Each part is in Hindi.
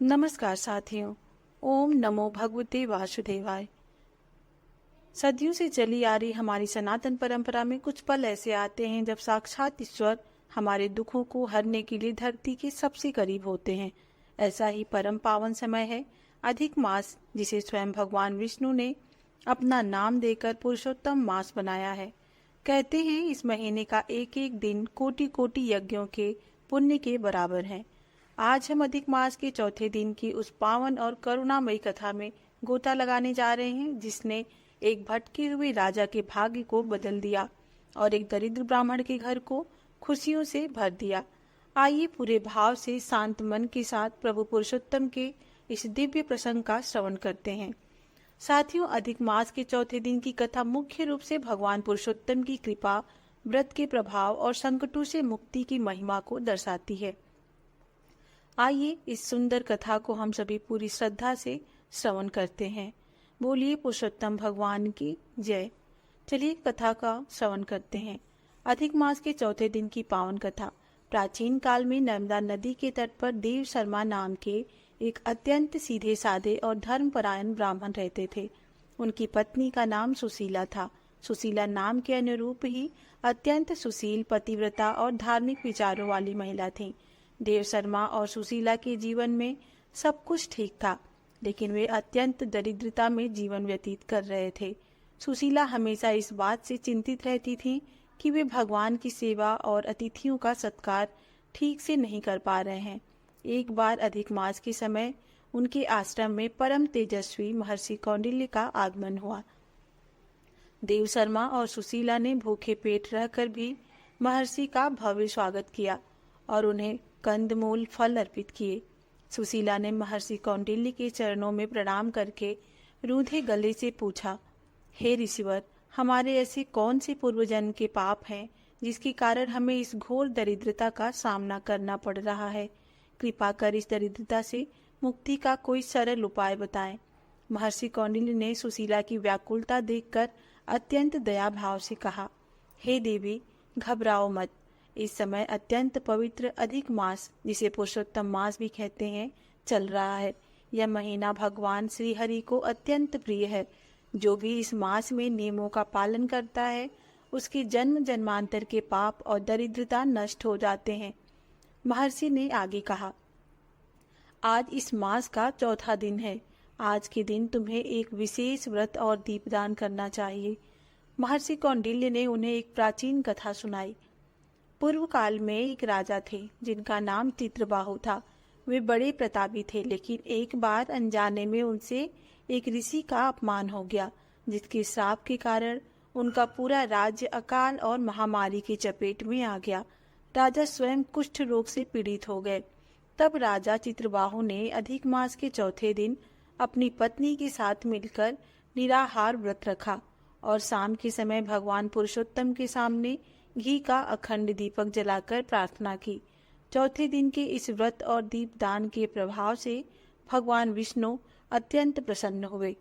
नमस्कार साथियों। ओम नमो भगवते वासुदेवाय। सदियों से चली आ रही हमारी सनातन परंपरा में कुछ पल ऐसे आते हैं जब साक्षात ईश्वर हमारे दुखों को हरने के लिए धरती के सबसे करीब होते हैं। ऐसा ही परम पावन समय है अधिक मास, जिसे स्वयं भगवान विष्णु ने अपना नाम देकर पुरुषोत्तम मास बनाया है। कहते हैं इस महीने का एक एक दिन कोटि कोटि यज्ञों के पुण्य के बराबर है। आज हम अधिक मास के चौथे दिन की उस पावन और करुणामयी कथा में गोता लगाने जा रहे हैं, जिसने एक भटके हुए राजा के भाग्य को बदल दिया और एक दरिद्र ब्राह्मण के घर को खुशियों से भर दिया। आइए पूरे भाव से शांत मन के साथ प्रभु पुरुषोत्तम के इस दिव्य प्रसंग का श्रवण करते हैं। साथियों, अधिक मास के चौथे दिन की कथा मुख्य रूप से भगवान पुरुषोत्तम की कृपा, व्रत के प्रभाव और संकटों से मुक्ति की महिमा को दर्शाती है। आइए इस सुंदर कथा को हम सभी पूरी श्रद्धा से श्रवण करते हैं। बोलिए पुरुषोत्तम भगवान की जय। चलिए कथा का श्रवण करते हैं। अधिक मास के चौथे दिन की पावन कथा। प्राचीन काल में नर्मदा नदी के तट पर देव शर्मा नाम के एक अत्यंत सीधे साधे और धर्मपरायण ब्राह्मण रहते थे। उनकी पत्नी का नाम सुशीला था। सुशीला नाम के अनुरूप ही अत्यंत सुशील, पतिव्रता और धार्मिक विचारों वाली महिला थी। देव शर्मा और सुशीला के जीवन में सब कुछ ठीक था, लेकिन वे अत्यंत दरिद्रता में जीवन व्यतीत कर रहे थे। सुशीला हमेशा इस बात से चिंतित रहती थी कि वे भगवान की सेवा और अतिथियों का सत्कार ठीक से नहीं कर पा रहे हैं। एक बार अधिक मास के समय उनके आश्रम में परम तेजस्वी महर्षि कौंडिल्य का आगमन हुआ। देव शर्मा और सुशीला ने भूखे पेट रहकर भी महर्षि का भव्य स्वागत किया और उन्हें कंदमूल फल अर्पित किए। सुशीला ने महर्षि कौंडिल्य के चरणों में प्रणाम करके रूंधे गले से पूछा, हे ऋषिवर, हमारे ऐसे कौन से पूर्वजन्म के पाप हैं जिसके कारण हमें इस घोर दरिद्रता का सामना करना पड़ रहा है? कृपा कर इस दरिद्रता से मुक्ति का कोई सरल उपाय बताएं। महर्षि कौंडिल्य ने सुशीला की व्याकुलता देखकर अत्यंत दया भाव से कहा, हे देवी, घबराओ मत। इस समय अत्यंत पवित्र अधिक मास, जिसे पुरुषोत्तम मास भी कहते हैं, चल रहा है। यह महीना भगवान श्री हरि को अत्यंत प्रिय है। जो भी इस मास में नियमों का पालन करता है, उसके जन्म जन्मांतर के पाप और दरिद्रता नष्ट हो जाते हैं। महर्षि ने आगे कहा, आज इस मास का चौथा दिन है। आज के दिन तुम्हें एक विशेष व्रत और दीपदान करना चाहिए। महर्षि कौंडिल्य ने उन्हें एक प्राचीन कथा सुनाई। पूर्व काल में एक राजा थे जिनका नाम चित्रबाहु था। वे बड़े प्रतापी थे, लेकिन एक बार अनजाने में उनसे एक ऋषि का अपमान हो गया, जिसके श्राप के कारण उनका पूरा राज्य अकाल और महामारी की चपेट में आ गया। राजा स्वयं कुष्ठ रोग से पीड़ित हो गए। तब राजा चित्रबाहु ने अधिक मास के चौथे दिन अपनी पत्नी के साथ मिलकर निराहार व्रत रखा और शाम के समय भगवान पुरुषोत्तम के सामने घी का अखंड दीपक जलाकर प्रार्थना की। चौथे दिन के इस व्रत और दीपदान के प्रभाव से भगवान विष्णु अत्यंत प्रसन्न हुए।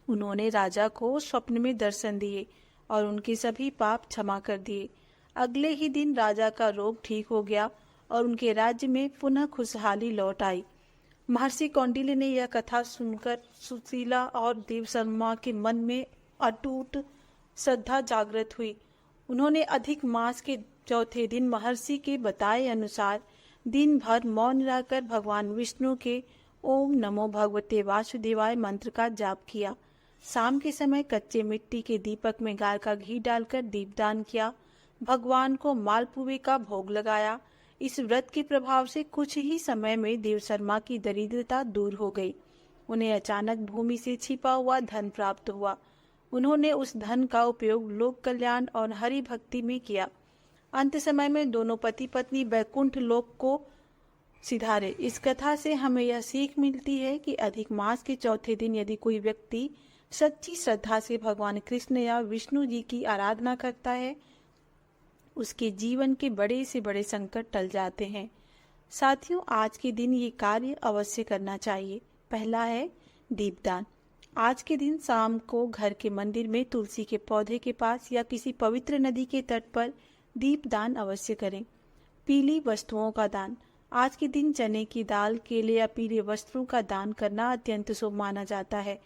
उन्होंने राजा को स्वप्न में दर्शन दिए और उनके सभी पाप क्षमा कर दिए। अगले ही दिन राजा का रोग ठीक हो गया और उनके राज्य में पुनः खुशहाली लौट आई। महर्षि कौंडिल्य ने यह कथा सुनकर सुशीला और देव शर्मा के मन में अटूट श्रद्धा जागृत हुई। उन्होंने अधिक मास के चौथे दिन महर्षि के बताए अनुसार दिन भर मौन रहकर भगवान विष्णु के ओम नमो भगवते वासुदेवाय मंत्र का जाप किया। शाम के समय कच्चे मिट्टी के दीपक में गाय का घी डालकर दीपदान किया। भगवान को मालपुए का भोग लगाया। इस व्रत के प्रभाव से कुछ ही समय में देव शर्मा की दरिद्रता दूर हो गई। उन्हें अचानक भूमि से छिपा हुआ धन प्राप्त हुआ। उन्होंने उस धन का उपयोग लोक कल्याण और हरि भक्ति में किया। अंत समय में दोनों पति पत्नी वैकुंठ लोक को सिधारे। इस कथा से हमें यह सीख मिलती है कि अधिक मास के चौथे दिन यदि कोई व्यक्ति सच्ची श्रद्धा से भगवान कृष्ण या विष्णु जी की आराधना करता है, उसके जीवन के बड़े से बड़े संकट टल जाते हैं। साथियों, आज के दिन ये कार्य अवश्य करना चाहिए। पहला है दीपदान। आज के दिन शाम को घर के मंदिर में तुलसी के पौधे के पास या किसी पवित्र नदी के तट पर दीपदान अवश्य करें। पीली वस्तुओं का दान। आज के दिन चने की दाल, केले या पीले वस्त्रों का दान करना अत्यंत शुभ माना जाता है।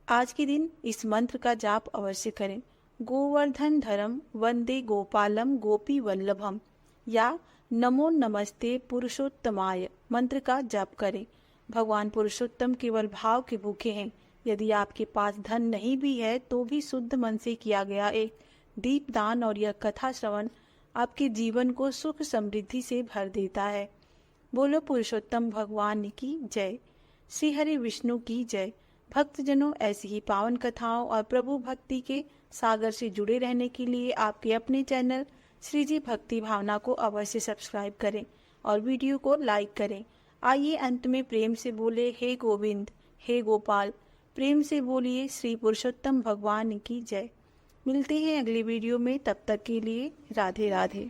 आज के दिन इस मंत्र का जाप अवश्य करें। गोवर्धन धरम वंदे गोपालम गोपी वल्लभम या नमो नमस्ते पुरुषोत्तमाय मंत्र का जाप करें। भगवान पुरुषोत्तम केवल भाव के भूखे हैं। यदि आपके पास धन नहीं भी है तो भी शुद्ध मन से किया गया एक दीपदान और यह कथा श्रवण आपके जीवन को सुख समृद्धि से भर देता है। बोलो पुरुषोत्तम भगवान की जय। श्री हरि विष्णु की जय। भक्तजनों, ऐसी ही पावन कथाओं और प्रभु भक्ति के सागर से जुड़े रहने के लिए आपके अपने चैनल श्री जी भक्ति भावना को अवश्य सब्सक्राइब करें और वीडियो को लाइक करें। आइए अंत में प्रेम से बोले, हे गोविंद, हे गोपाल। प्रेम से बोलिए, श्री पुरुषोत्तम भगवान की जय। मिलते हैं अगली वीडियो में, तब तक के लिए राधे राधे।